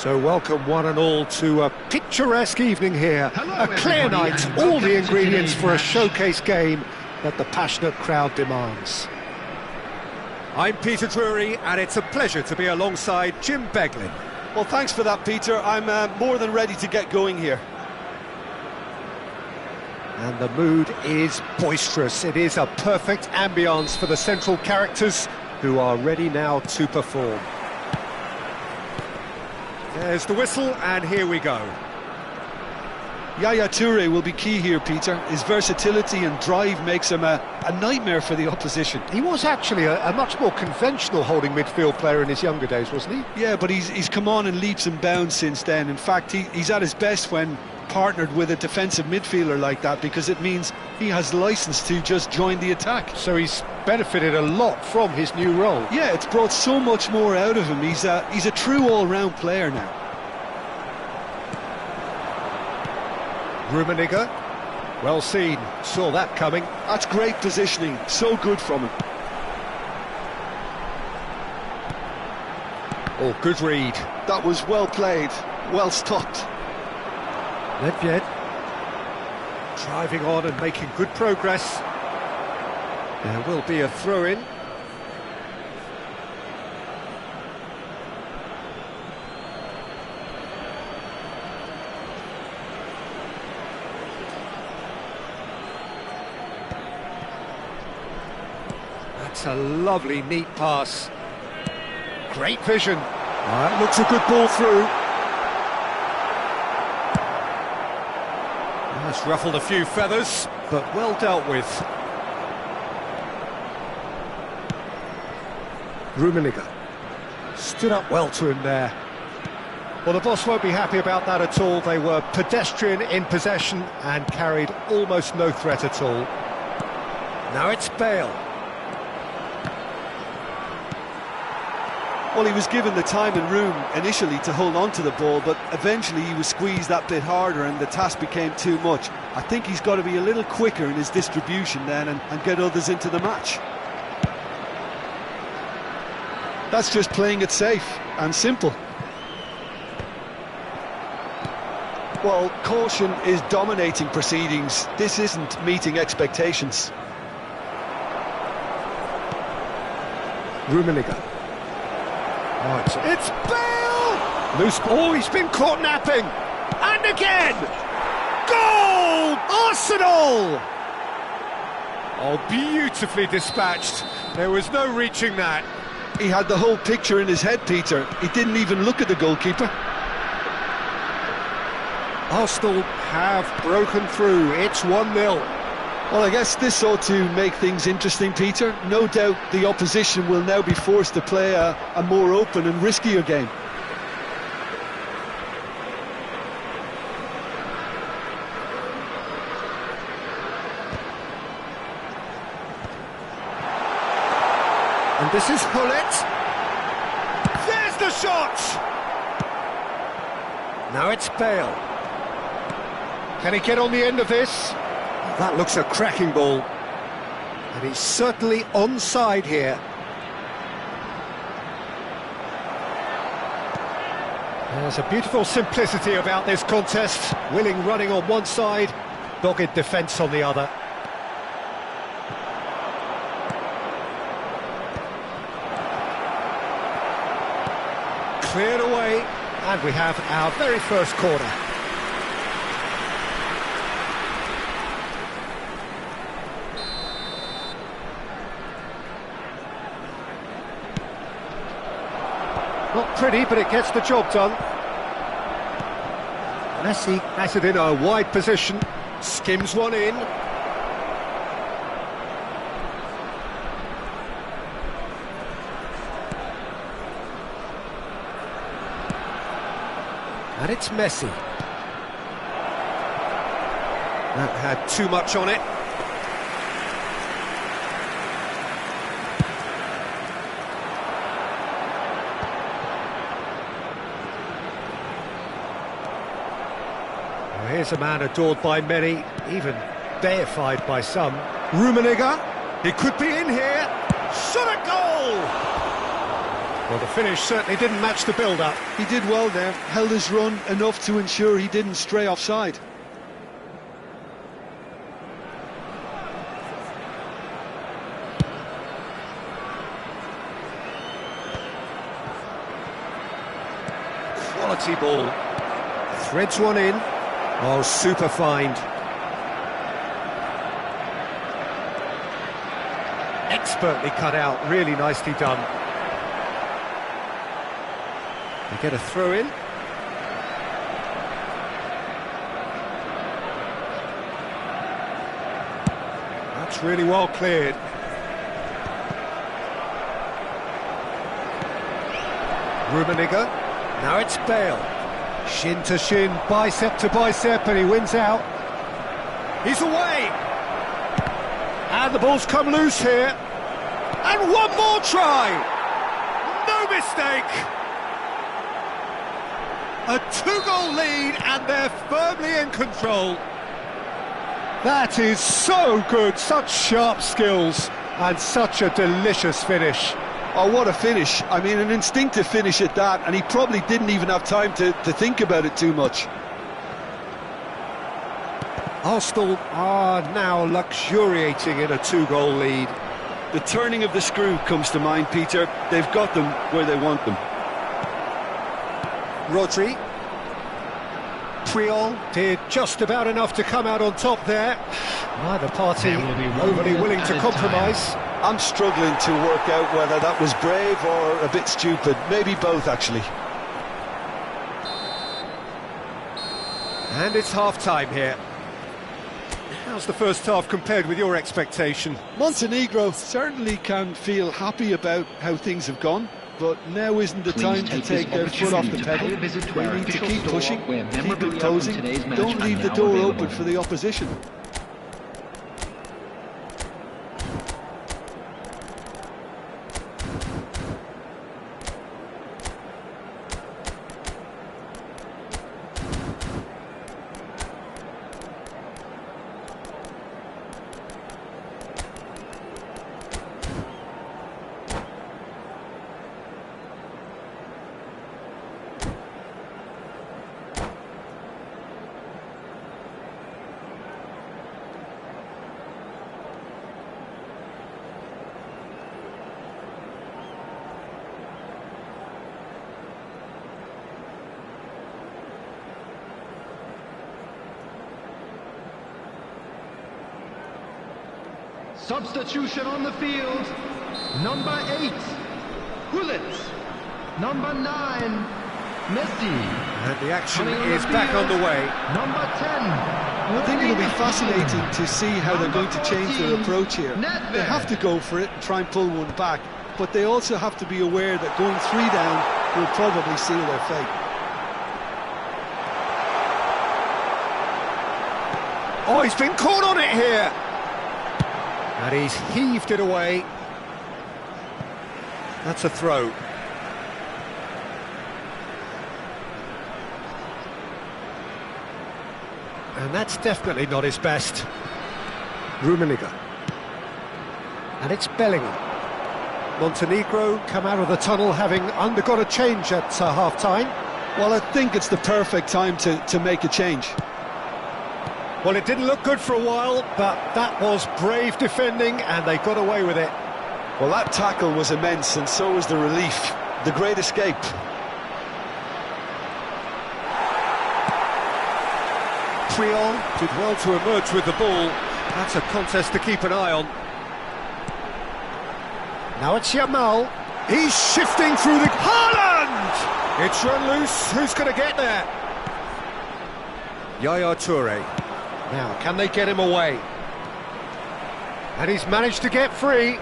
So welcome one and all to a picturesque evening here. Hello, a clear everybody, night, and all welcome the to ingredients today's for a match. showcase game that the passionate crowd demands. I'm Peter Drury, and it's a pleasure to be alongside Jim Beglin. Well, thanks for that, Peter. I'm more than ready to get going here. And the mood is boisterous. It is a perfect ambience for the central characters who are ready now to perform. There's the whistle, and here we go. Yaya Toure will be key here, Peter. His versatility and drive makes him a nightmare for the opposition. He was actually a much more conventional holding midfield player in his younger days, wasn't he? Yeah, but he's come on in leaps and bounds since then. In fact, he's at his best when partnered with a defensive midfielder like that, because it means he has license to just join the attack. So he's benefited a lot from his new role. Yeah, it's brought so much more out of him. He's a true all-round player now. Rummenigge, well seen, saw that coming. That's great positioning, so good from him. Oh, good read. That was well played, well stopped. Nedved driving on and making good progress. There will be a throw-in. That's a lovely, neat pass. Great vision. That looks a good ball through. That's ruffled a few feathers, But well dealt with. Rummenigge stood up well to him there. Well, the boss won't be happy about that at all. They were pedestrian in possession and carried almost no threat at all. Now it's Bale. Well, he was given the time and room initially to hold on to the ball, but eventually he was squeezed that bit harder and the task became too much. I think he's got to be a little quicker in his distribution then and get others into the match. That's just playing it safe and simple. Well, caution is dominating proceedings. This isn't meeting expectations. Rummenigge. Oh, it's Bale! Loose ball. Oh, he's been caught napping. And again! Goal! Arsenal! oh, beautifully dispatched. There was no reaching that. He had the whole picture in his head, Peter. He didn't even look at the goalkeeper. Arsenal have broken through. It's 1-0. Well, I guess this ought to make things interesting, Peter. No doubt the opposition will now be forced to play a more open and riskier game. And this is Hullet. There's the shot! Now it's Bale. Can he get on the end of this? That looks a cracking ball. And he's certainly onside here. There's a beautiful simplicity about this contest. Willing running on one side, dogged defence on the other. Cleared away, and we have our very first corner. Not pretty, but it gets the job done. Messi has it in a wide position, skims one in. And it's Messi. That had too much on it. Well, here's a man adored by many, even deified by some. Rummenigge, he could be in here. Shot a goal! Well, the finish certainly didn't match the build-up. He did well there, held his run enough to ensure he didn't stray offside. Quality ball. Threads one in. Oh, super find. Expertly cut out, really nicely done. They get a throw in. That's really well cleared. Rummenigge. Now it's Bale. Shin to shin, bicep to bicep, and he wins out. He's away! And the ball's come loose here. And one more try! No mistake! A two-goal lead, and they're firmly in control. That is so good, such sharp skills, and such a delicious finish. Oh, what a finish. I mean, an instinctive finish at that, and he probably didn't even have time to think about it too much. Arsenal are now luxuriating in a two-goal lead. The turning of the screw comes to mind, Peter. They've got them where they want them. Rodri. Puyol did just about enough to come out on top there. Neither party overly willing to compromise. I'm struggling to work out whether that was brave or a bit stupid. Maybe both, actually. And it's half-time here. How's the first half compared with your expectation? Montenegro certainly can feel happy about how things have gone, but now isn't the time to take their foot off the pedal. They need to keep pushing, keep imposing, don't leave the door open for the opposition. Substitution on the field. Number 8, Gullit. Number 9, Messi. And the action is back on the way. Number 10. I think it'll be fascinating to see how they're going to change their approach here. They have to go for it and try and pull one back, but they also have to be aware that going 3 down will probably seal their fate. Oh, he's been caught on it here. And he's heaved it away. That's a throw. And that's definitely not his best. Rummenigge. And it's Bellingham. Montenegro come out of the tunnel having undergone a change at half-time. Well, I think it's the perfect time to make a change. Well, it didn't look good for a while, but that was brave defending, and they got away with it. Well, that tackle was immense, and so was the relief. The great escape. Puyol did well to emerge with the ball. That's a contest to keep an eye on. Now it's Yamal. He's shifting through the... Haaland! It's run loose. Who's going to get there? Yaya Toure. Now, can they get him away? And he's managed to get free.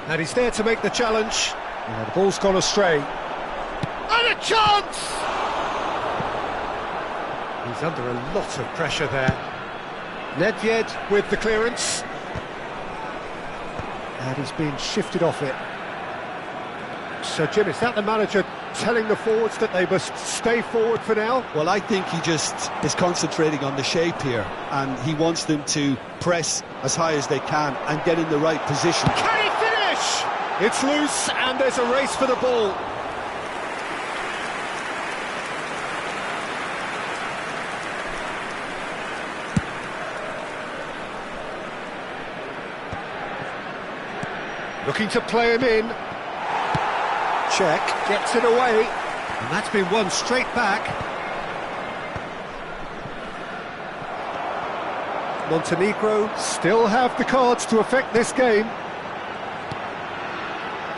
And he's there to make the challenge. And the ball's gone astray. And a chance! He's under a lot of pressure there. Nedved with the clearance. And he's being shifted off it. So, Jim, is that the manager telling the forwards that they must stay forward for now? Well, I think he just is concentrating on the shape here, and he wants them to press as high as they can and get in the right position. Can he finish? It's loose, and there's a race for the ball. Looking to play him in. Check, gets it away. And that's been won straight back. Montenegro still have the cards to affect this game.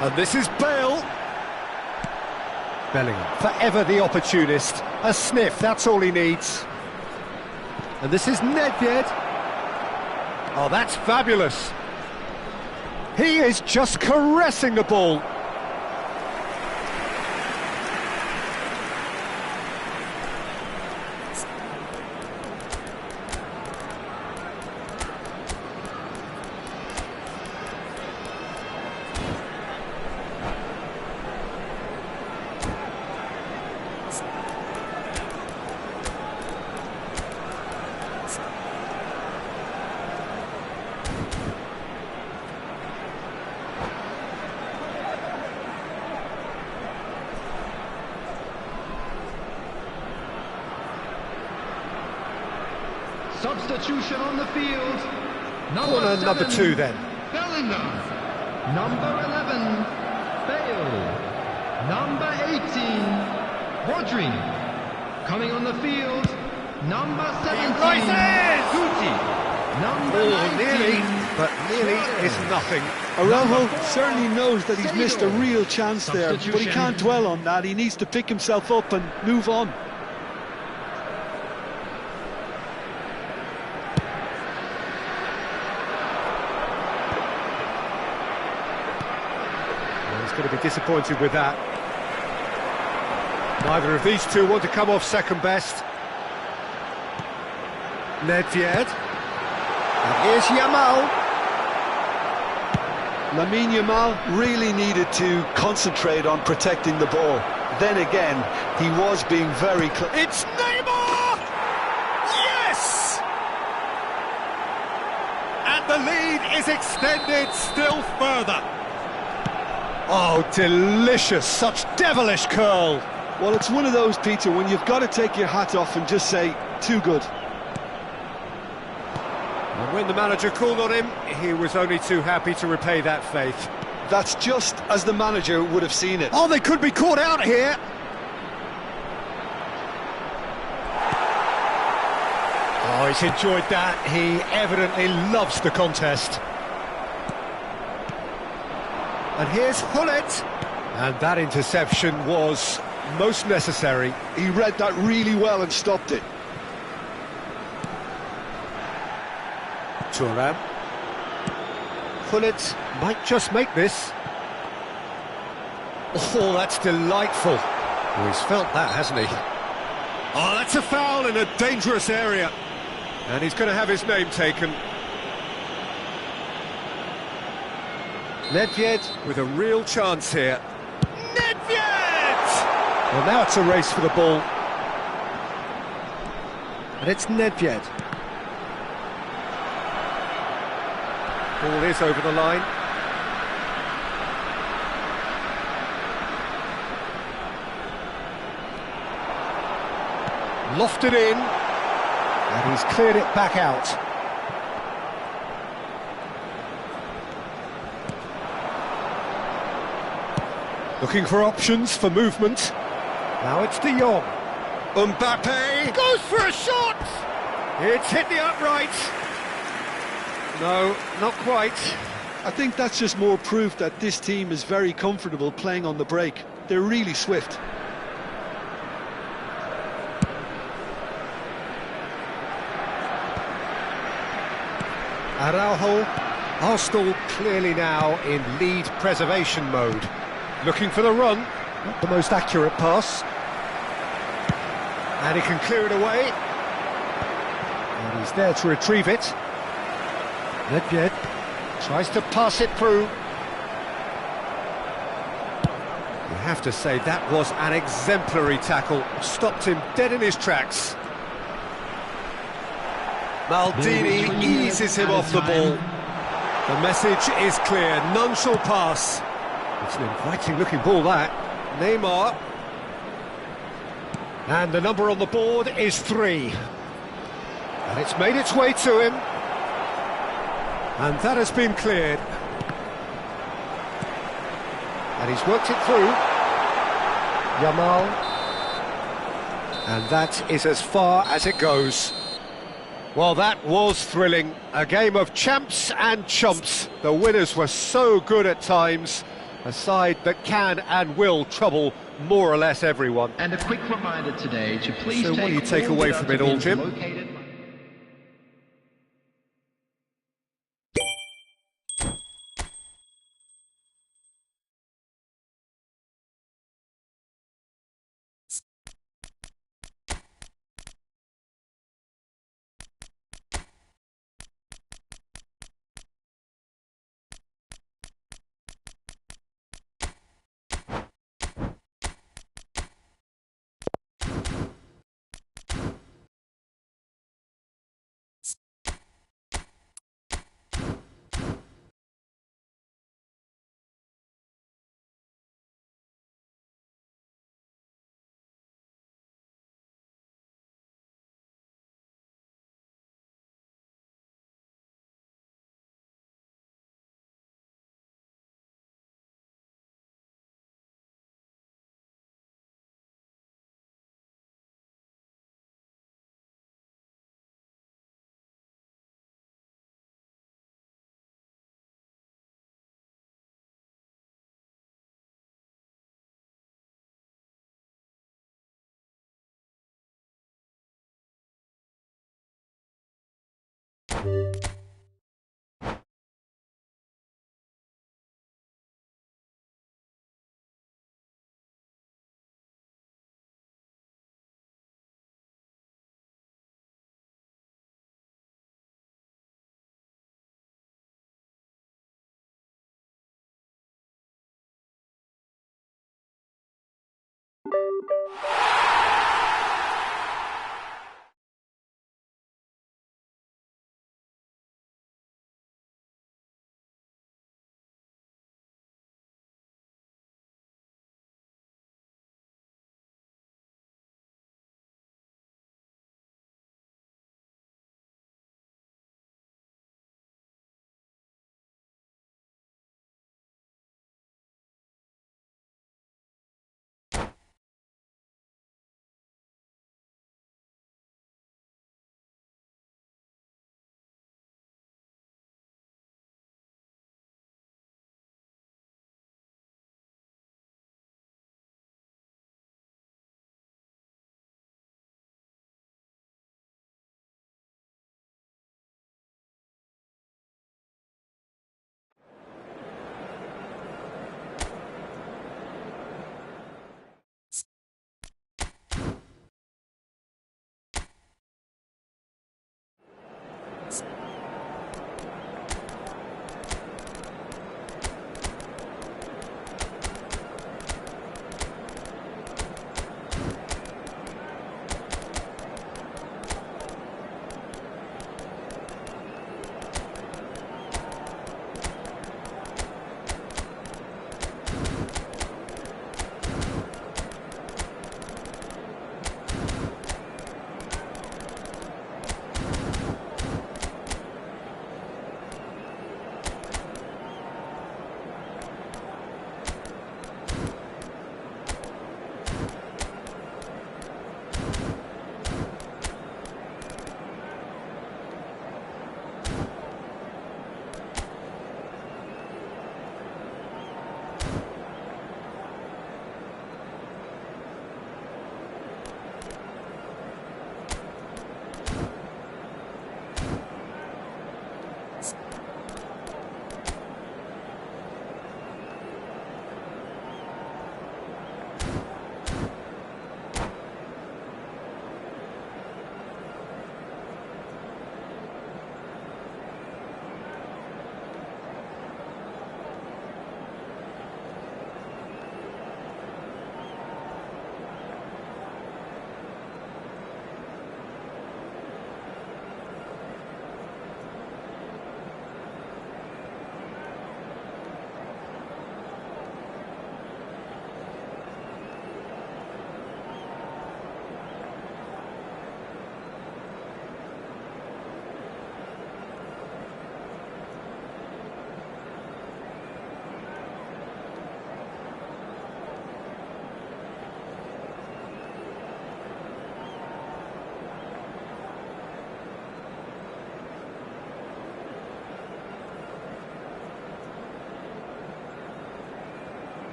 And this is Bale. Bellingham, forever the opportunist. A sniff, that's all he needs. And this is Nedved. Oh, that's fabulous. He is just caressing the ball. Substitution on the field. Corner number 2 then. Bellingham. Number 11, Bale. Number 18, Rodri. Coming on the field, number 17, Guti. Number 19, nearly, but nearly is nothing. Araujo certainly knows that he's missed a real chance there, but he can't dwell on that. He needs to pick himself up and move on. Going to be disappointed with that. Neither of these two want to come off second best. Nedved. And here's Yamal. Lamine Yamal really needed to concentrate on protecting the ball. Then again, he was being very close. It's Neymar! Yes! And the lead is extended still further. Oh, delicious, such devilish curl. Well, it's one of those, Peter, when you've got to take your hat off and just say, too good. And when the manager called on him, he was only too happy to repay that faith. That's just as the manager would have seen it. Oh, they could be caught out here. Oh, he's enjoyed that. He evidently loves the contest. And here's Hullet. And that interception was most necessary. He read that really well and stopped it. Thuram. Hullet might just make this. Oh, that's delightful. Oh, he's felt that, hasn't he? Oh, that's a foul in a dangerous area. And he's going to have his name taken. Nedved with a real chance here. Nedved! Well, now it's a race for the ball. And it's Nedved. Ball is over the line. Lofted in. And he's cleared it back out. Looking for options for movement. Now it's De Jong. Mbappe goes for a shot! It's hit the upright. No, not quite. I think that's just more proof that this team is very comfortable playing on the break. They're really swift. Araujo. Arsenal clearly now in lead preservation mode. Looking for the run. Not the most accurate pass. And he can clear it away. And he's there to retrieve it. Nedved tries to pass it through. You have to say that was an exemplary tackle. Stopped him dead in his tracks. Maldini eases him off the ball. The message is clear, none shall pass. It's an inviting looking ball, that. Neymar. And the number on the board is 3. And it's made its way to him. And that has been cleared. And he's worked it through. Yamal. And that is as far as it goes. Well, that was thrilling. A game of champs and chumps. The winners were so good at times. A side that can and will trouble more or less everyone. And a quick reminder today to please So what do you take all away from it all, Jim? located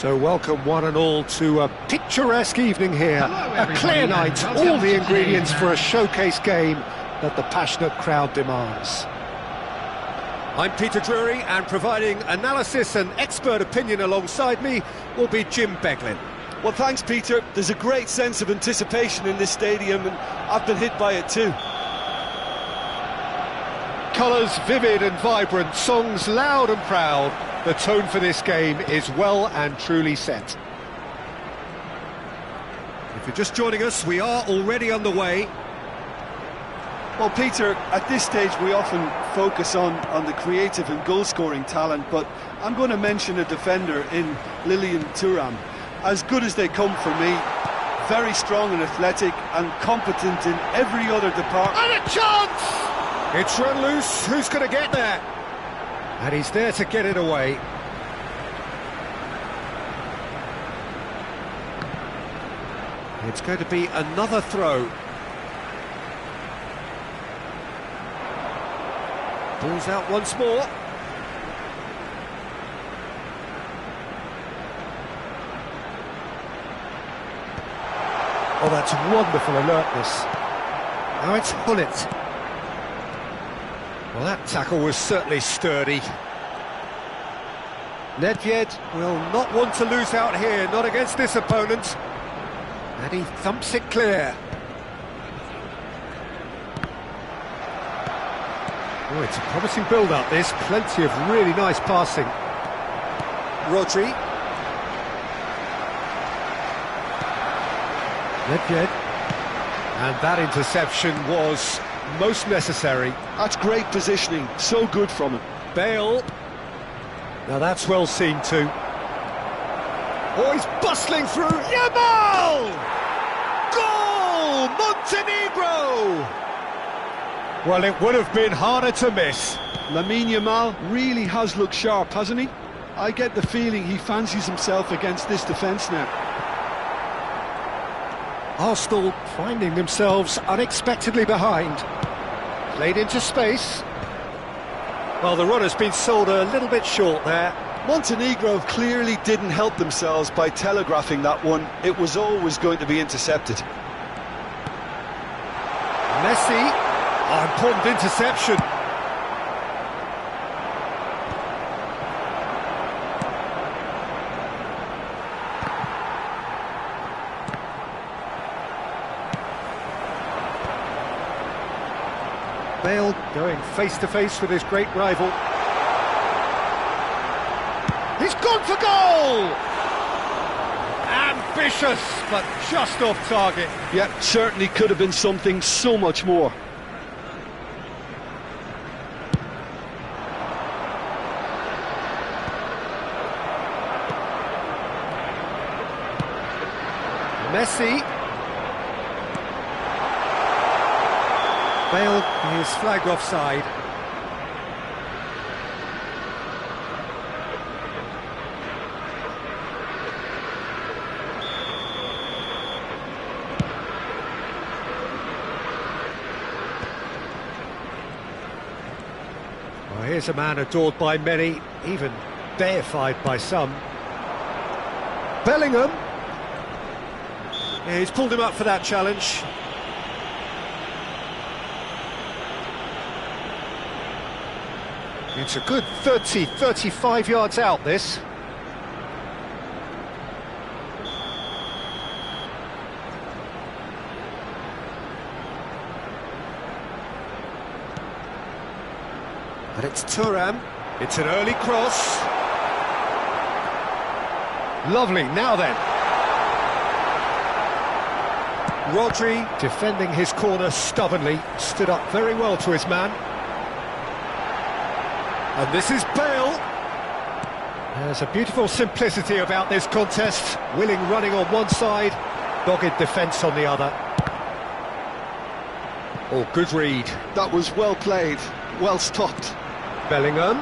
So welcome one and all to a picturesque evening here, a clear night, all the ingredients for a showcase game that the passionate crowd demands. I'm Peter Drury, and providing analysis and expert opinion alongside me will be Jim Beglin. Well, thanks, Peter. There's a great sense of anticipation in this stadium, and I've been hit by it too. Colours vivid and vibrant, songs loud and proud. The tone for this game is well and truly set. If you're just joining us, we are already underway. Well, Peter, at this stage we often focus on the creative and goal-scoring talent, but I'm going to mention a defender in Lilian Thuram. As good as they come for me, very strong and athletic and competent in every other department. And a chance! It's run loose, who's going to get there? And he's there to get it away. It's going to be another throw. Ball's out once more. Oh, that's wonderful alertness. Now it's Hullet. Well, that tackle was certainly sturdy. Nedved will not want to lose out here, not against this opponent. And he thumps it clear. Oh, it's a promising build-up, this. Plenty of really nice passing. Rodri. Nedved. And that interception was most necessary. That's great positioning, so good from him. Bale. Now that's well seen too. Oh, he's bustling through. Yamal! Goal! Montenegro! Well, it would have been harder to miss. Lamine Yamal really has looked sharp, hasn't he? I get the feeling he fancies himself against this defence now. Arsenal finding themselves unexpectedly behind. Played into space. Well, the run has been sold a little bit short there. Montenegro clearly didn't help themselves by telegraphing that one. It was always going to be intercepted. Messi. Oh, important interception. Bale going face-to-face with his great rival. He's gone for goal! Ambitious, but just off target. Yeah, certainly could have been something so much more. Messi. Bale is flagged offside. Well, here's a man adored by many, even deified by some. Bellingham. Yeah, he's pulled him up for that challenge. It's a good 35 yards out, this. But it's Thuram. It's an early cross. Lovely, now then. Rodri, defending his corner stubbornly, stood up very well to his man. And this is Bale. There's a beautiful simplicity about this contest. Willing running on one side, dogged defence on the other. Oh, good read. That was well played, well stopped. Bellingham.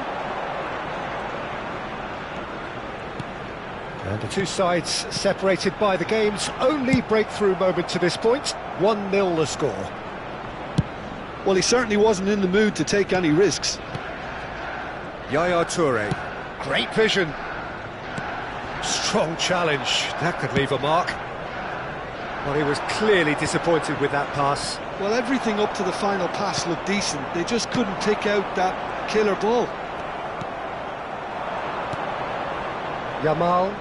And the two sides separated by the game's only breakthrough moment to this point. 1-0 the score. Well, he certainly wasn't in the mood to take any risks. Yaya Toure, great vision. Strong challenge, that could leave a mark. Well, he was clearly disappointed with that pass. Well, everything up to the final pass looked decent. They just couldn't pick out that killer ball. Yamal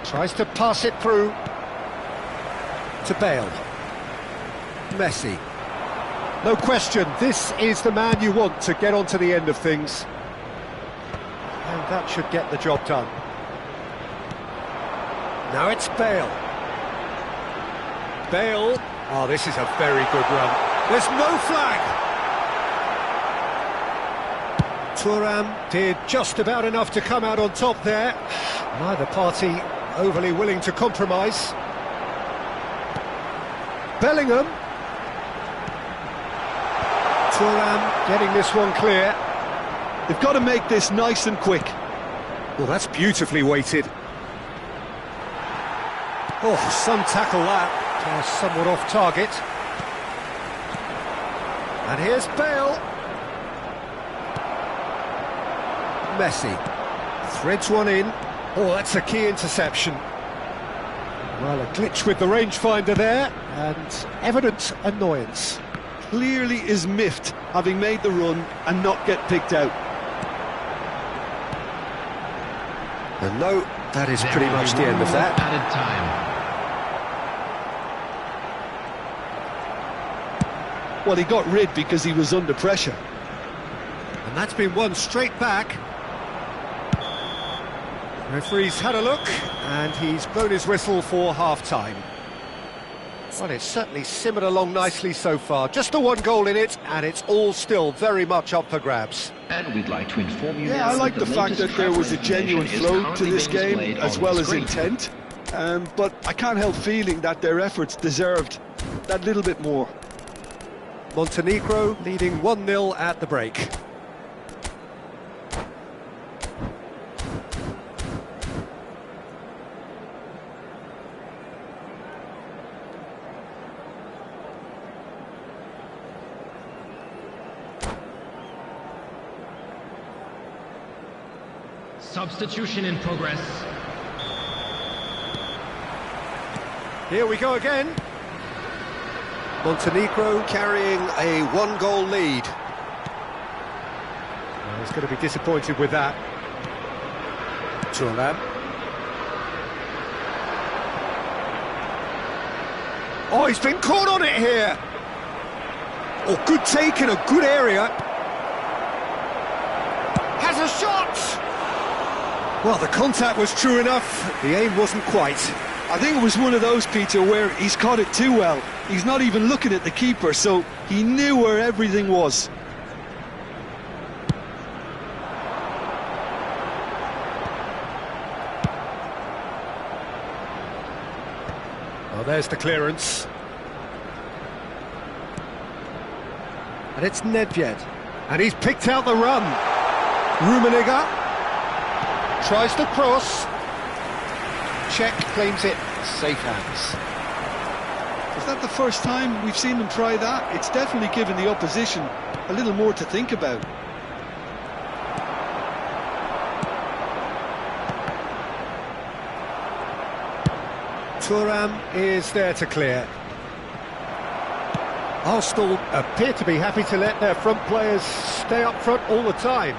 tries to pass it through to Bale. Messi. No question, this is the man you want to get onto the end of things. And that should get the job done. Now it's Bale. Bale. Oh, this is a very good run. There's no flag. Thuram did just about enough to come out on top there. Neither party overly willing to compromise. Bellingham. Thuram getting this one clear. They've got to make this nice and quick. Well, that's beautifully weighted. Oh, some tackle that. Somewhat off target. And here's Bale. Messi threads one in. Oh, that's a key interception. Well, a glitch with the rangefinder there, and evident annoyance. Clearly is miffed, having made the run and not get picked out. And no, that is pretty much the end of that. Added time. Well, he got rid because he was under pressure. And that's been won straight back. Referee's had a look, and he's blown his whistle for half-time. Well, it's certainly simmered along nicely so far. Just the one goal in it, and it's all still very much up for grabs. And we'd like to inform you Yeah, I like the fact that there was a genuine flow to this game, as well as intent. But I can't help feeling that their efforts deserved that little bit more. Montenegro leading 1-0 at the break. Substitution in progress. Here we go again. Montenegro carrying a one-goal lead. Well, he's going to be disappointed with that. Thuram. Oh, he's been caught on it here. Oh, good take in a good area. Has a shot! Well, the contact was true enough. The aim wasn't quite. I think it was one of those, Peter, where he's caught it too well. He's not even looking at the keeper, so he knew where everything was. Oh, there's the clearance. And it's Nedved. And he's picked out the run. Rummenigge tries to cross. Czech claims it, safe hands. Is that the first time we've seen them try that? It's definitely given the opposition a little more to think about. Thuram is there to clear. Arsenal appear to be happy to let their front players stay up front all the time.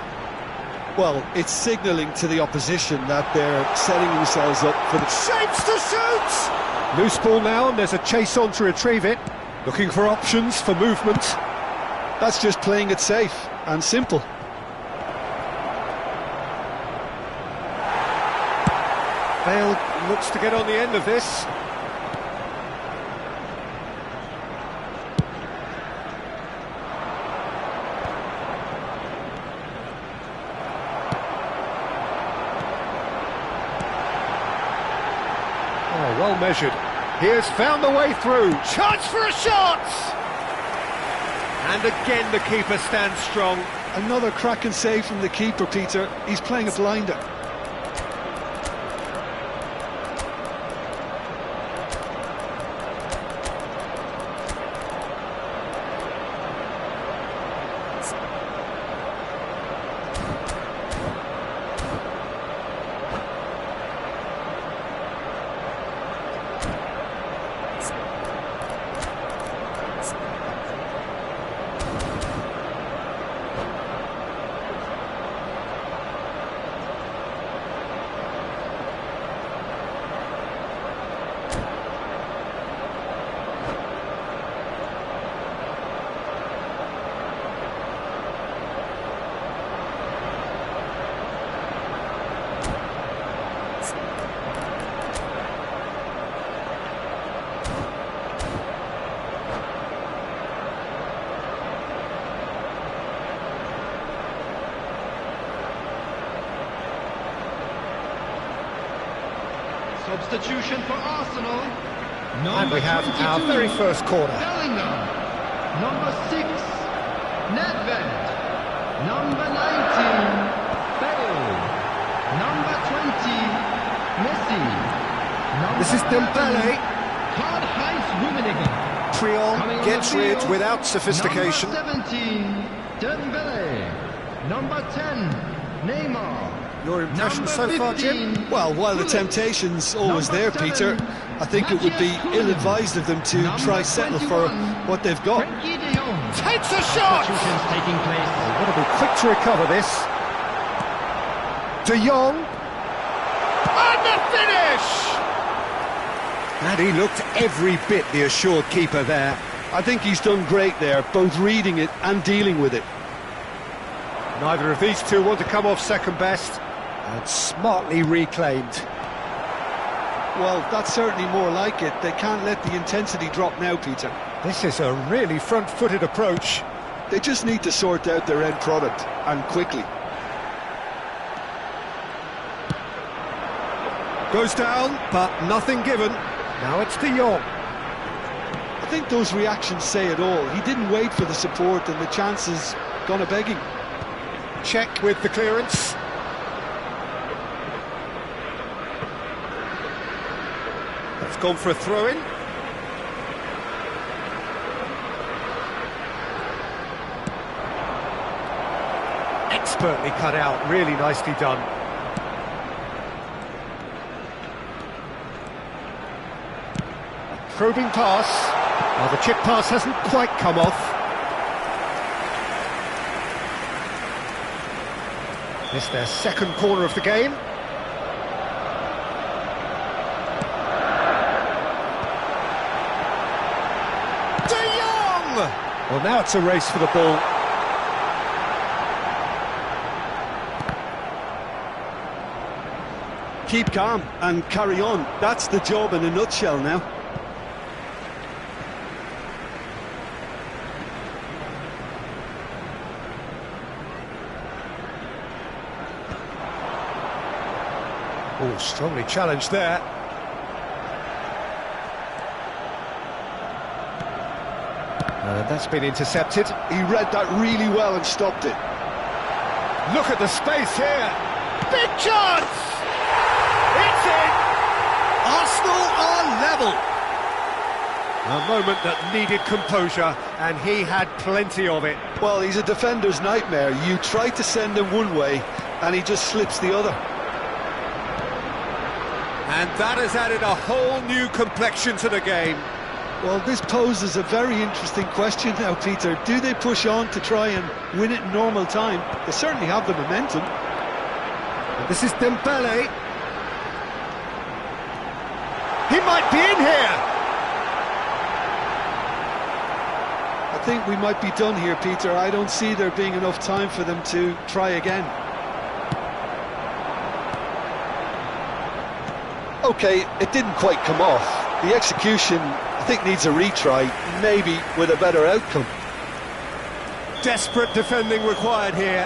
Well, it's signalling to the opposition that they're setting themselves up for the... Shapes to shoot! Loose ball now, and there's a chase on to retrieve it. Looking for options for movement. That's just playing it safe and simple. Bale looks to get on the end of this. Oh, well measured. He has found the way through. Chance for a shot! And again the keeper stands strong. Another cracking save from the keeper, Peter. He's playing a blinder. Substitution for Arsenal. And we have our very first corner. Bellingham. Number 6, Nedved. Number 19, Bale. Number 20, Messi. This is Dembele. Karl-Heinz Rummenigge. Trion gets rid without sophistication. Number 17, Dembele. Number 10, Neymar. Your impression so far, Jim? Well, while the temptation's always there, Peter, I think it would be ill-advised of them to try settle for what they've got. Takes a shot! Substitutions taking place. They've got to be quick to recover this. De Jong. And the finish! And he looked every bit the assured keeper there. I think he's done great there, both reading it and dealing with it. Neither of these two want to come off second best, and smartly reclaimed. Well, that's certainly more like it. They can't let the intensity drop now, Peter. This is a really front-footed approach. They just need to sort out their end product, and quickly. Goes down, but nothing given. Now it's De Jong. I think those reactions say it all. He didn't wait for the support, and the chances gone a-begging. Check with the clearance. That's gone for a throw-in. Expertly cut out, really nicely done. Probing pass. Well, the chip pass hasn't quite come off. This their second corner of the game. De Jong! Well, now it's a race for the ball. Keep calm and carry on. That's the job in a nutshell now. Oh, strongly challenged there. That's been intercepted. He read that really well and stopped it. Look at the space here. Big chance! It's in! Arsenal are level. A moment that needed composure, and he had plenty of it. Well, he's a defender's nightmare. You try to send him one way, and he just slips the other. And that has added a whole new complexion to the game. Well, this poses a very interesting question now, Peter. Do they push on to try and win it in normal time? They certainly have the momentum. And this is Dembele. He might be in here. I think we might be done here, Peter. I don't see there being enough time for them to try again. Okay, it didn't quite come off. The execution, I think, needs a retry, maybe with a better outcome. Desperate defending required here.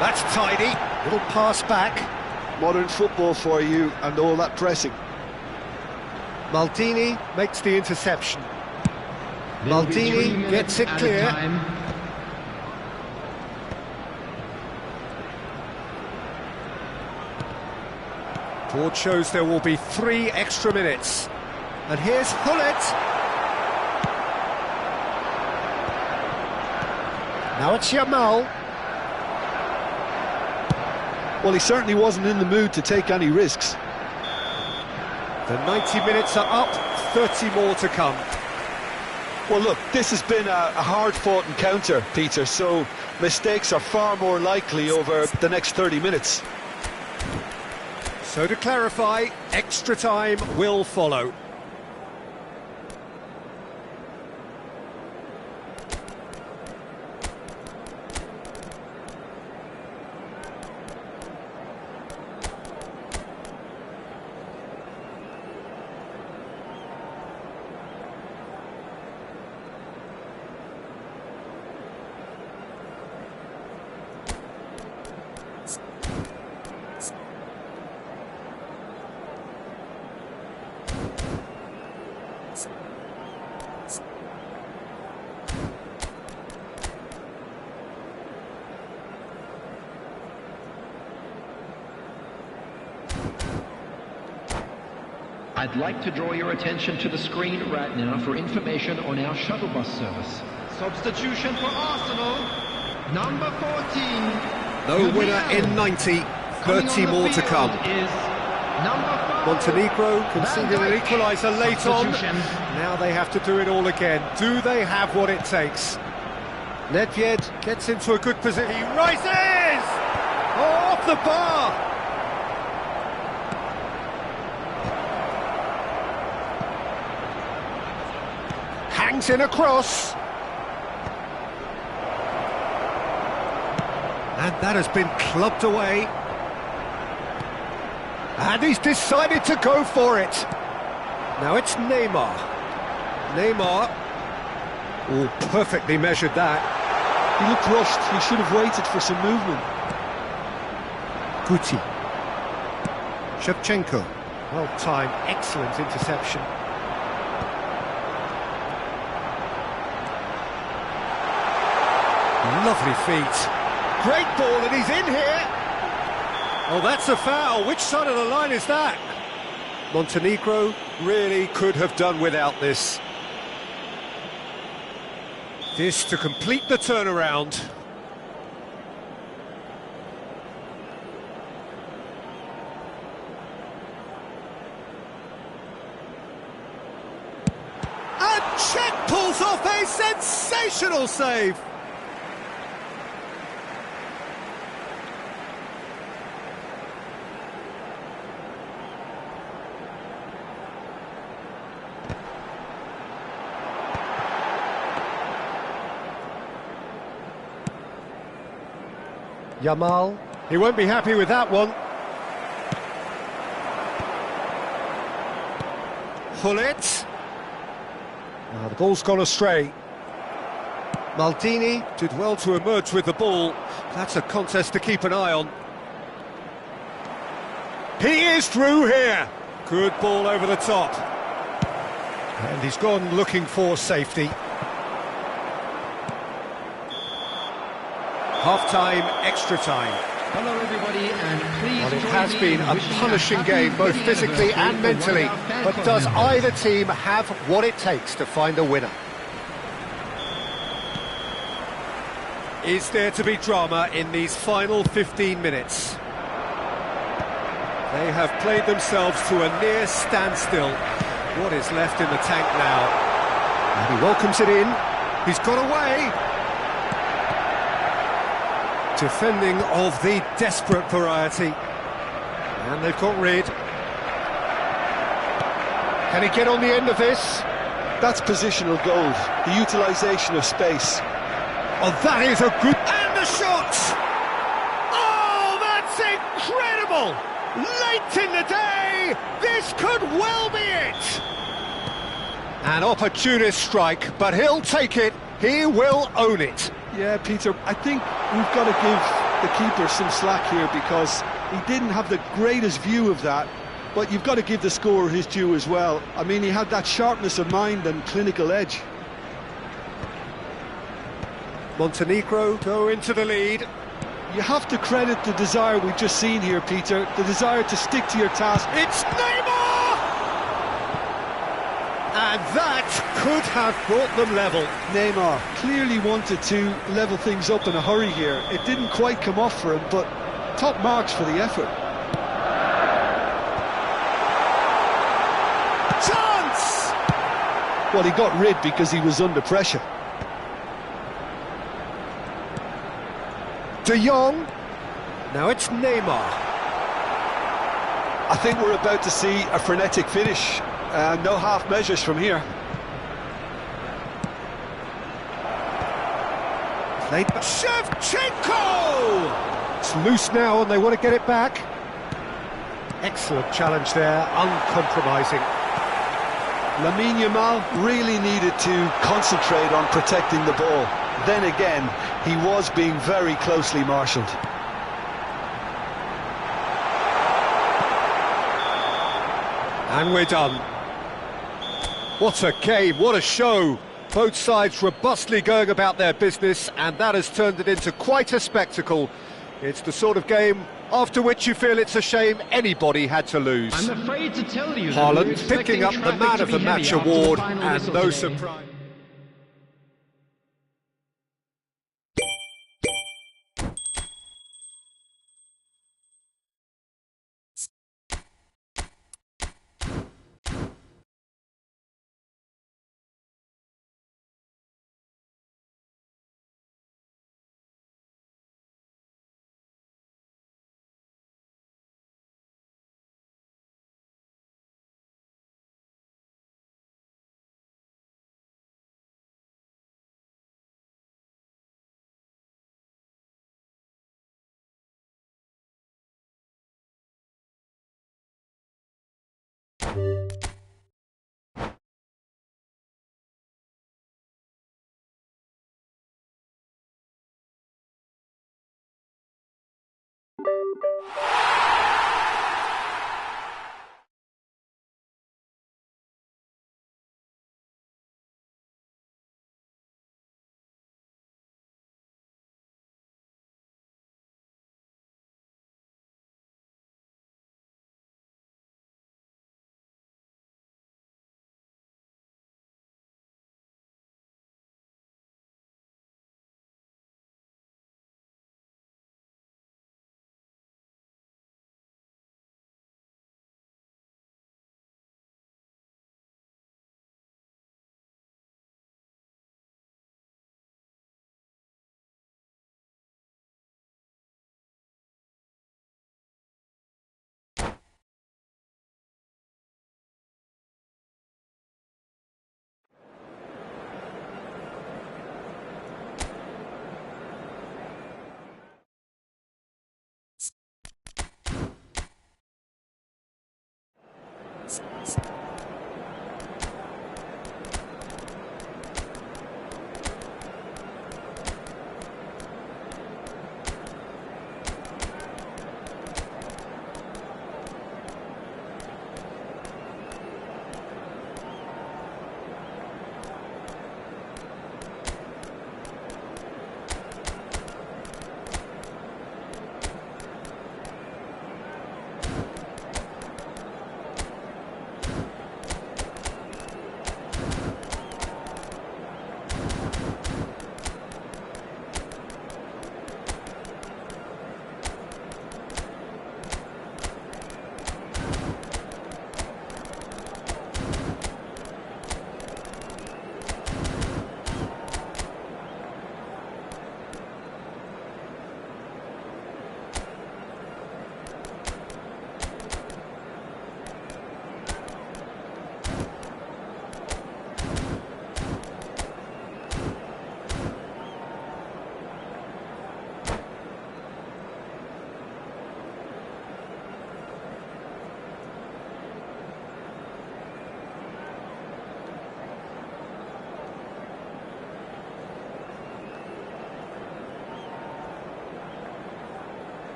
That's tidy. Little pass back. Modern football for you, and all that pressing. Maldini makes the interception. Maldini gets it clear. Board shows there will be 3 extra minutes. And here's Hullet. Now it's Yamal. Well, he certainly wasn't in the mood to take any risks. The 90 minutes are up, 30 more to come. Well, look, this has been a hard-fought encounter, Peter, so mistakes are far more likely over the next 30 minutes. So to clarify, extra time will follow. I'd like to draw your attention to the screen right now for information on our shuttle bus service. Substitution for Arsenal, number 14. No winner in 90, 30 more to come. Is number 5. Montenegro conceded an equaliser late on. Substitution. Now they have to do it all again. Do they have what it takes? Nedved gets into a good position. He rises! Oh, off the bar! Hangs in across. And that has been clubbed away. And he's decided to go for it. Now it's Neymar. Neymar. Oh, perfectly measured that. He looked rushed. He should have waited for some movement. Guti. Shevchenko. Well timed, excellent interception. Lovely feet. Great ball, and he's in here. Oh, that's a foul. Which side of the line is that? Montenegro really could have done without this. This to complete the turnaround. And Czech pulls off a sensational save. Yamal, he won't be happy with that one. Hullet. The ball's gone astray. Maldini did well to emerge with the ball. That's a contest to keep an eye on. He is through here. Good ball over the top. And he's gone looking for safety. Half-time, extra time. Hello everybody, and please Well, it join has me been in a wishing punishing happy game, both 50th physically and anniversary mentally. of one of our But fan does clubs. either team have what it takes to find a winner? Is there to be drama in these final 15 minutes? They have played themselves to a near standstill. What is left in the tank now? And he welcomes it in. He's got away. Defending of the desperate variety. And they've got rid. Can he get on the end of this? That's positional goal, the utilisation of space. Oh, that is a good... And the shot! Oh, that's incredible! Late in the day, this could well be it! An opportunist strike, but he'll take it. He will own it. Yeah, Peter, I think we've got to give the keeper some slack here because he didn't have the greatest view of that, but you've got to give the scorer his due as well. I mean, he had that sharpness of mind and clinical edge. Montenegro go into the lead. You have to credit the desire we've just seen here, Peter, the desire to stick to your task. It's Neymar! And that could have brought them level. Neymar clearly wanted to level things up in a hurry here. It didn't quite come off for him, but top marks for the effort. Chance! Well, he got rid because he was under pressure. De Jong. Now it's Neymar. I think we're about to see a frenetic finish. No half measures from here. Played by Shevchenko! It's loose now and they want to get it back. Excellent challenge there, uncompromising. Lamine Yamal really needed to concentrate on protecting the ball. Then again, he was being very closely marshalled. And we're done. What a game, what a show. Both sides robustly going about their business, and that has turned it into quite a spectacle. It's the sort of game after which you feel it's a shame anybody had to lose. I'm afraid to tell you that we're Haaland expecting picking up the traffic Man to of be the heavy Match after the award, final and whistle no today. surprise.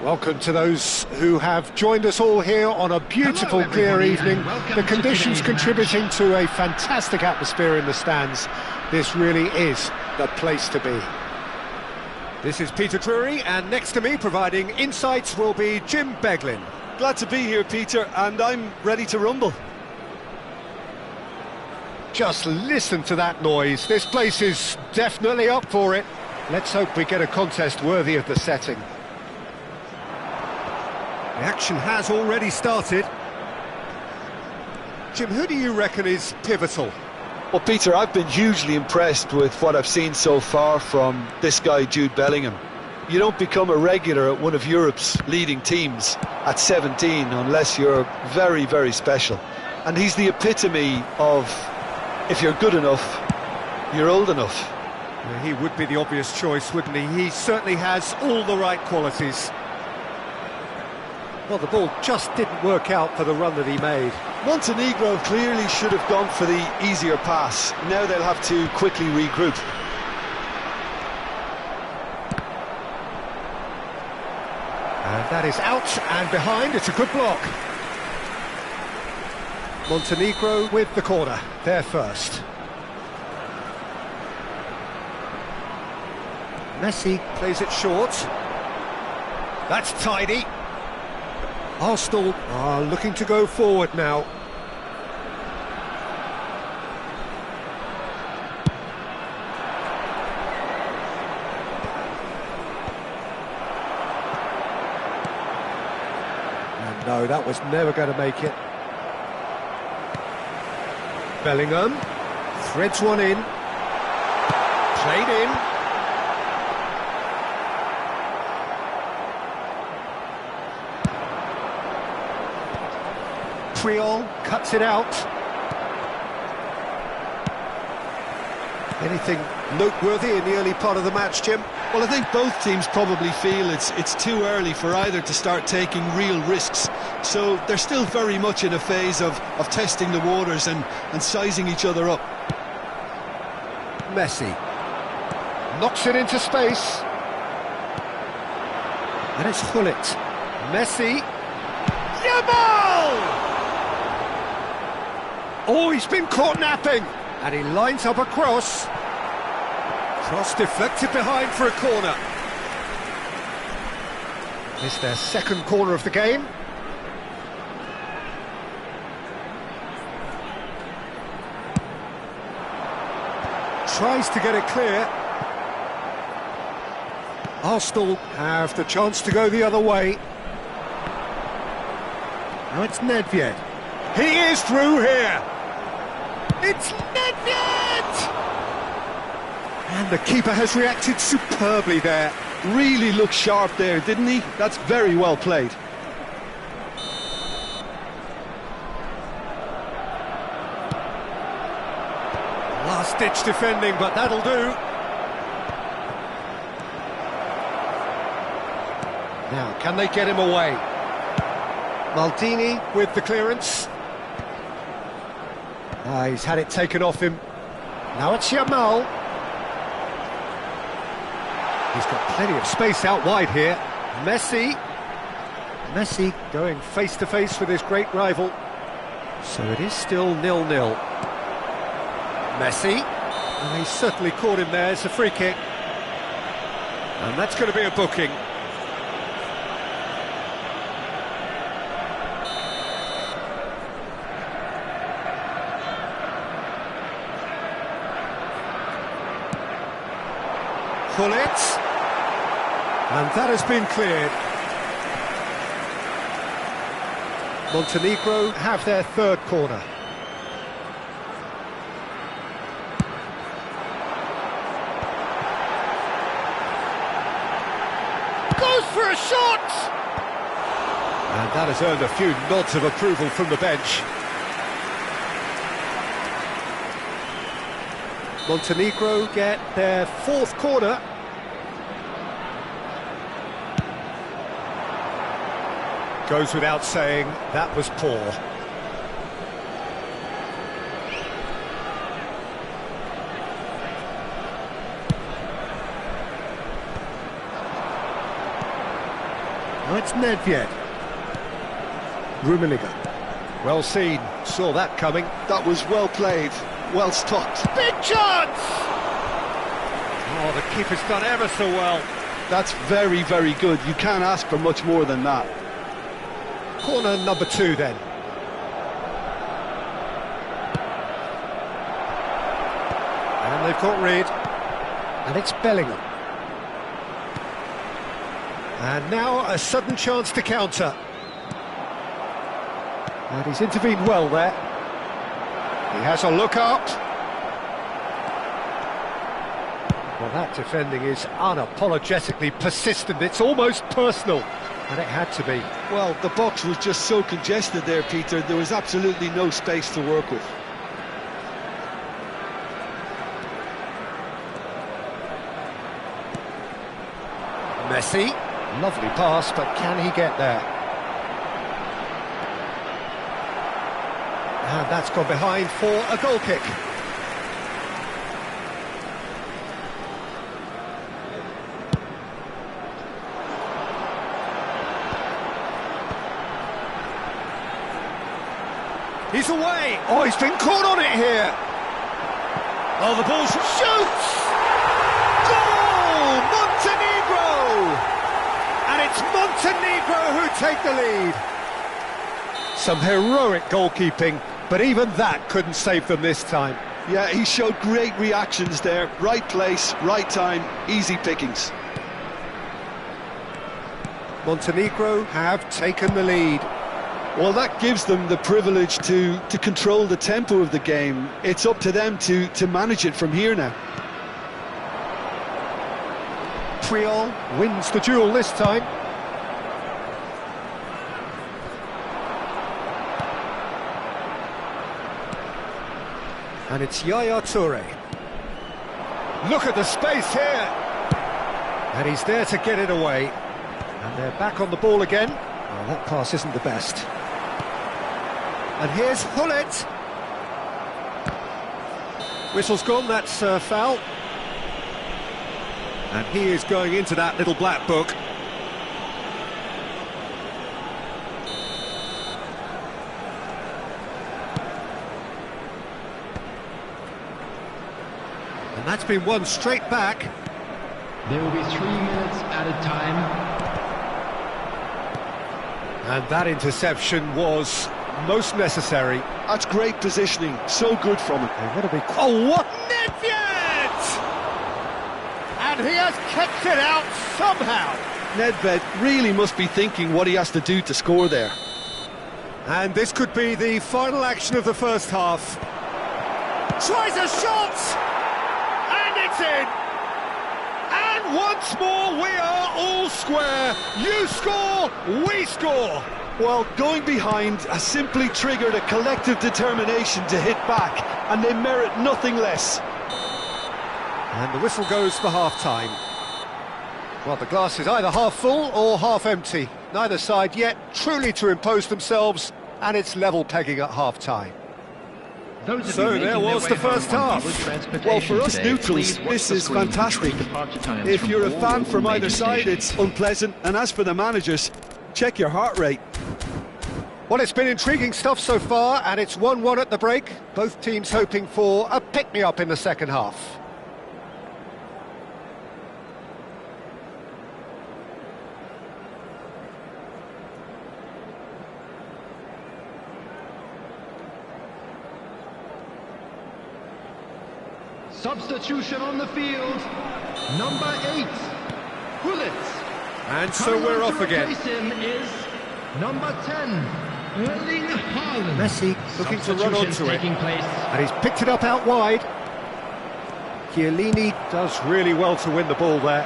Welcome to those who have joined us all here on a beautiful, Hello, clear everybody, evening. and welcome The to conditions today's contributing match. to a fantastic atmosphere in the stands. This really is the place to be. This is Peter Drury, and next to me, providing insights, will be Jim Beglin. Glad to be here, Peter, and I'm ready to rumble. Just listen to that noise. This place is definitely up for it. Let's hope we get a contest worthy of the setting. The action has already started. Jim, who do you reckon is pivotal? Well, Peter, I've been hugely impressed with what I've seen so far from this guy, Jude Bellingham. You don't become a regular at one of Europe's leading teams at 17 unless you're very, very special. And he's the epitome of, if you're good enough, you're old enough. Yeah, he would be the obvious choice, wouldn't he? He certainly has all the right qualities. Well, the ball just didn't work out for the run that he made. Montenegro clearly should have gone for the easier pass. Now they'll have to quickly regroup. And that is out and behind. It's a good block. Montenegro with the corner, they're first. Messi plays it short. That's tidy. Arsenal are looking to go forward now. And no, that was never going to make it. Bellingham threads one in. Played in. Cuts it out. Anything noteworthy in the early part of the match, Jim? Well, I think both teams probably feel it's too early for either to start taking real risks. So they're still very much in a phase of testing the waters and sizing each other up. Messi knocks it into space. And it's Hullet. Messi. Yamal! Oh, he's been caught napping, and he lines up a cross. Cross deflected behind for a corner. It's their second corner of the game. Tries to get it clear. Arsenal have the chance to go the other way. Now it's Nedved. He is through here. It's Nedved! And the keeper has reacted superbly there. Really looked sharp there, didn't he? That's very well played. Last-ditch defending, but that'll do. Now, can they get him away? Maldini with the clearance. He's had it taken off him. Now it's Yamal. He's got plenty of space out wide here. Messi. Messi going face-to-face with his great rival. So it is still 0-0. Messi. And he's certainly caught him there. It's a free kick. And that's going to be a booking. Hullet, and that has been cleared. Montenegro have their third corner. Goes for a shot! And that has earned a few nods of approval from the bench. Montenegro get their fourth corner. Goes without saying, that was poor. Now it's Nedved. Rummenigge. Well seen, saw that coming. That was well played. Well stopped. Big chance! Oh, the keeper's done ever so well. That's very, very good. You can't ask for much more than that. Corner number 2 then. And they've got rid. And it's Bellingham. And now a sudden chance to counter. And he's intervened well there. He has a look up. Well, that defending is unapologetically persistent. It's almost personal, and it had to be. Well, the box was just so congested there, Peter. There was absolutely no space to work with. Messi, lovely pass, but can he get there? And that's gone behind for a goal kick. He's away. Oh, he's been caught on it here. Oh, the ball shoots. Goal! Montenegro! And it's Montenegro who take the lead. Some heroic goalkeeping, but even that couldn't save them this time. Yeah, he showed great reactions there. Right place, right time, easy pickings. Montenegro have taken the lead. Well, that gives them the privilege to control the tempo of the game. It's up to them to manage it from here now. Triol wins the duel this time. And it's Yaya Toure. Look at the space here. And he's there to get it away. And they're back on the ball again. Well, that pass isn't the best. And here's Hullet. Whistle's gone, that's foul. And he is going into that little black book. And that's been won straight back. There will be 3 minutes at a time. And that interception was most necessary. That's great positioning, so good from him. What a big... Oh, what? Nedved! And he has kept it out somehow. Nedved really must be thinking what he has to do to score there. And this could be the final action of the first half. Tries a shot! And it's in! And once more we are all square. You score, we score. Well, going behind has simply triggered a collective determination to hit back, and they merit nothing less. And the whistle goes for half-time. Well, the glass is either half full or half empty. Neither side yet truly to impose themselves, and it's level pegging at half-time. So there was the first half. Well, for us neutrals, this is fantastic. If you're a fan from either side, it's unpleasant. And as for the managers, check your heart rate. Well, it's been intriguing stuff so far, and it's 1-1 at the break. Both teams hoping for a pick-me-up in the second half. Substitution on the field. Number 8, Hullet. And so we're off again. Replace him is number 10, Erling Haaland. Messi looking to run onto it. Place. And he's picked it up out wide. Chiellini does really well to win the ball there.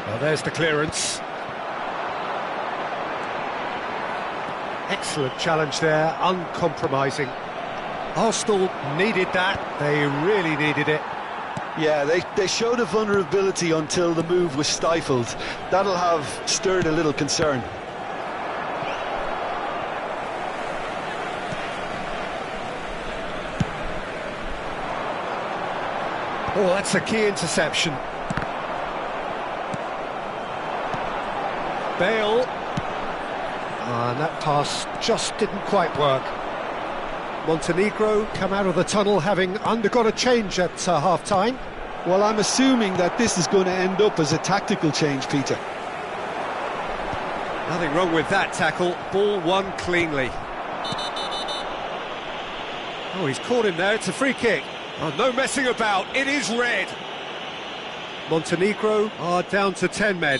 Well, there's the clearance. Excellent challenge there, uncompromising. Arsenal needed that, they really needed it. Yeah, they showed a vulnerability until the move was stifled. That'll have stirred a little concern. Oh, that's a key interception. Bale. And that pass just didn't quite work. Montenegro come out of the tunnel having undergone a change at half-time. Well, I'm assuming that this is going to end up as a tactical change, Peter. Nothing wrong with that tackle. Ball won cleanly. Oh, he's caught him there. It's a free kick. Oh, no messing about. It is red. Montenegro are down to 10 men.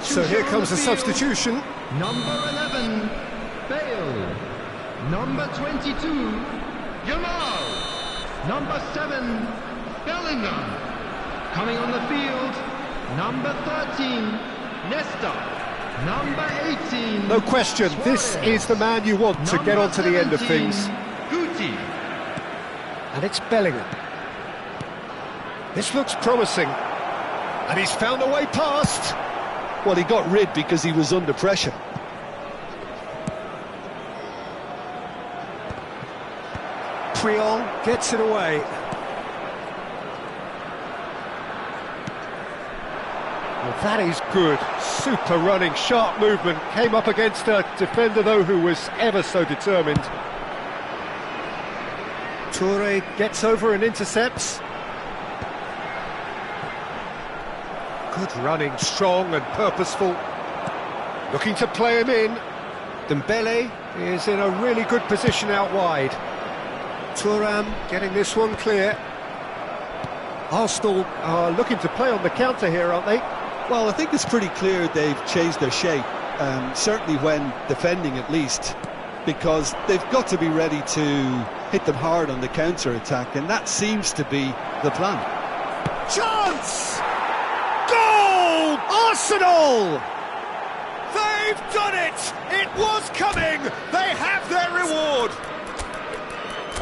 So here comes the substitution. Number 11, Bale. Number 22, Jamal. Number 7, Bellingham. Coming on the field, number 13, Nesta. Number 18. No question, Suarez. this is the man you want to get on to the end of things. Guti. And it's Bellingham. This looks promising. And he's found a way past. Well, he got rid because he was under pressure. Priol gets it away. Well, that is good. Super running, sharp movement. Came up against a defender, though, who was ever so determined. Toure gets over and intercepts. Good running, strong and purposeful. Looking to play him in. Dembele is in a really good position out wide. Thuram getting this one clear. Arsenal are looking to play on the counter here, aren't they? Well, I think it's pretty clear they've changed their shape, certainly when defending at least, because they've got to be ready to hit them hard on the counter-attack, and that seems to be the plan. Chance! Goal! Arsenal! They've done it! It was coming! They have their reward!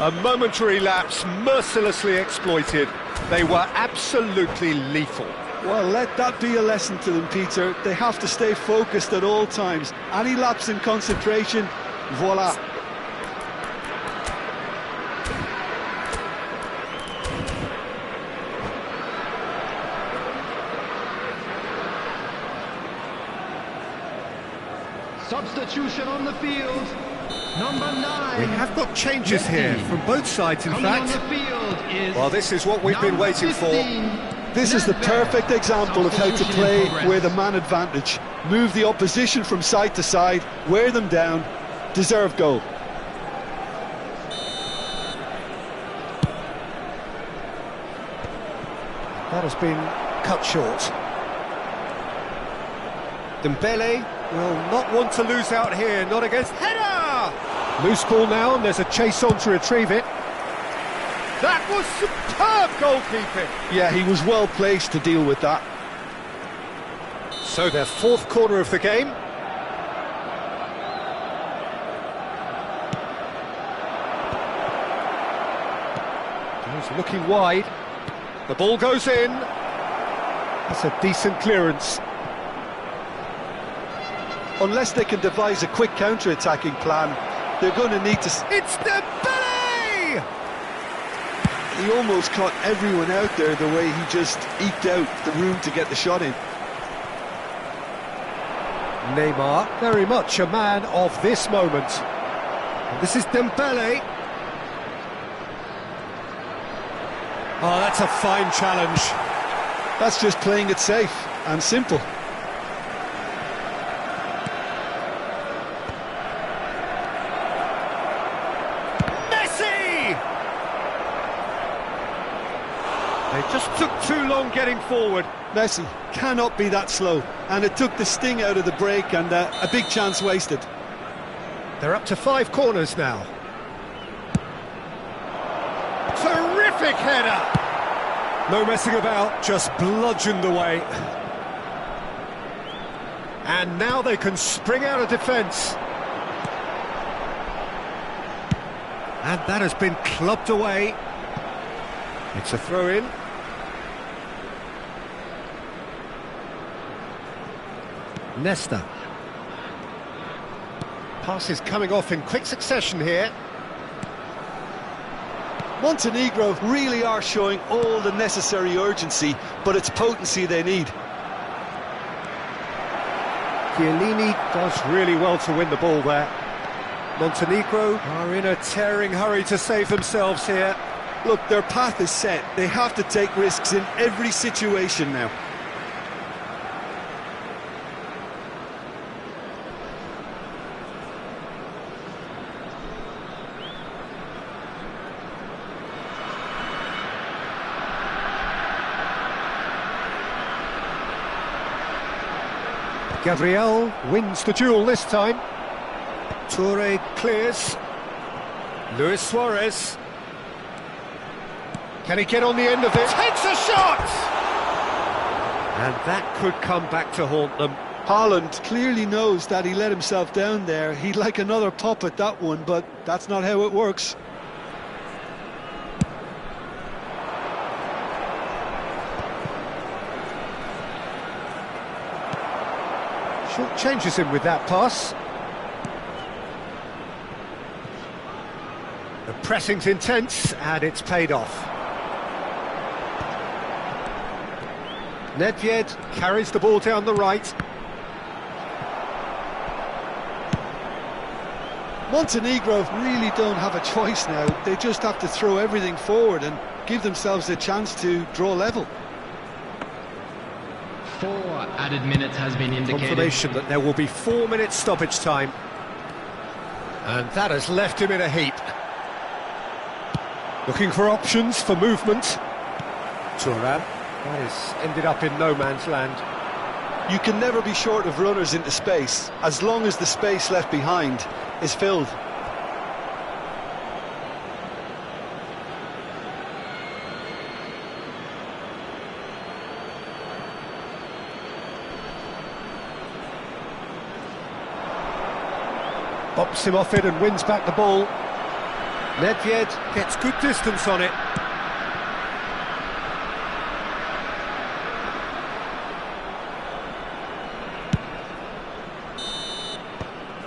A momentary lapse mercilessly exploited. They were absolutely lethal. Well, let that be a lesson to them, Peter. They have to stay focused at all times. Any lapse in concentration, voila. Substitution on the field. Number 9. We have got changes here from both sides, in Coming fact. on the field is Well, this is what we've been number waiting for. 15, This is the perfect example of how to Substitution play in progress. with a man advantage. Move the opposition from side to side, wear them down, deserve goal. That has been cut short. Dembele will not want to lose out here, not against header! Loose ball now, and there's a chase on to retrieve it. That was superb goalkeeping! Yeah, he was well placed to deal with that. So their fourth corner of the game. He's looking wide. The ball goes in. That's a decent clearance. Unless they can devise a quick counter-attacking plan, they're going to need to... It's Dembele! He almost caught everyone out there the way he just eked out the room to get the shot in. Neymar, very much a man of this moment. And this is Dembele. Oh, that's a fine challenge. That's just playing it safe and simple. Messi! They just took too long getting forward. Messi cannot be that slow, and it took the sting out of the break, and a big chance wasted. They're up to 5 corners now. Terrific header! No messing about, just bludgeoned away. And now they can spring out of defence. And that has been clubbed away. It's a throw-in. Nesta. Passes coming off in quick succession here. Montenegro really are showing all the necessary urgency, but it's potency they need. Chiellini does really well to win the ball there. Montenegro are in a tearing hurry to save themselves here. Look, their path is set. They have to take risks in every situation now. Gabriel wins the duel this time. Toure clears. Luis Suarez. Can he get on the end of it? Takes a shot! And that could come back to haunt them. Haaland clearly knows that he let himself down there. He'd like another pop at that one, but that's not how it works. Short changes him with that pass. The pressing's intense, and it's paid off. Nedved carries the ball down the right. Montenegro really don't have a choice now. They just have to throw everything forward and give themselves a chance to draw level. 4 added minutes has been indicated. Confirmation that there will be 4 minutes stoppage time. And that has left him in a heap. Looking for options for movement. Thuram. That has ended up in no man's land. You can never be short of runners into space, as long as the space left behind is filled. Bops him off it and wins back the ball. Nedved gets good distance on it.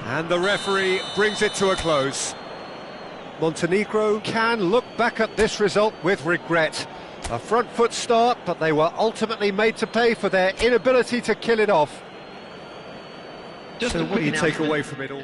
And the referee brings it to a close. Montenegro can look back at this result with regret. A front foot start, but they were ultimately made to pay for their inability to kill it off. So what do you take away from it all?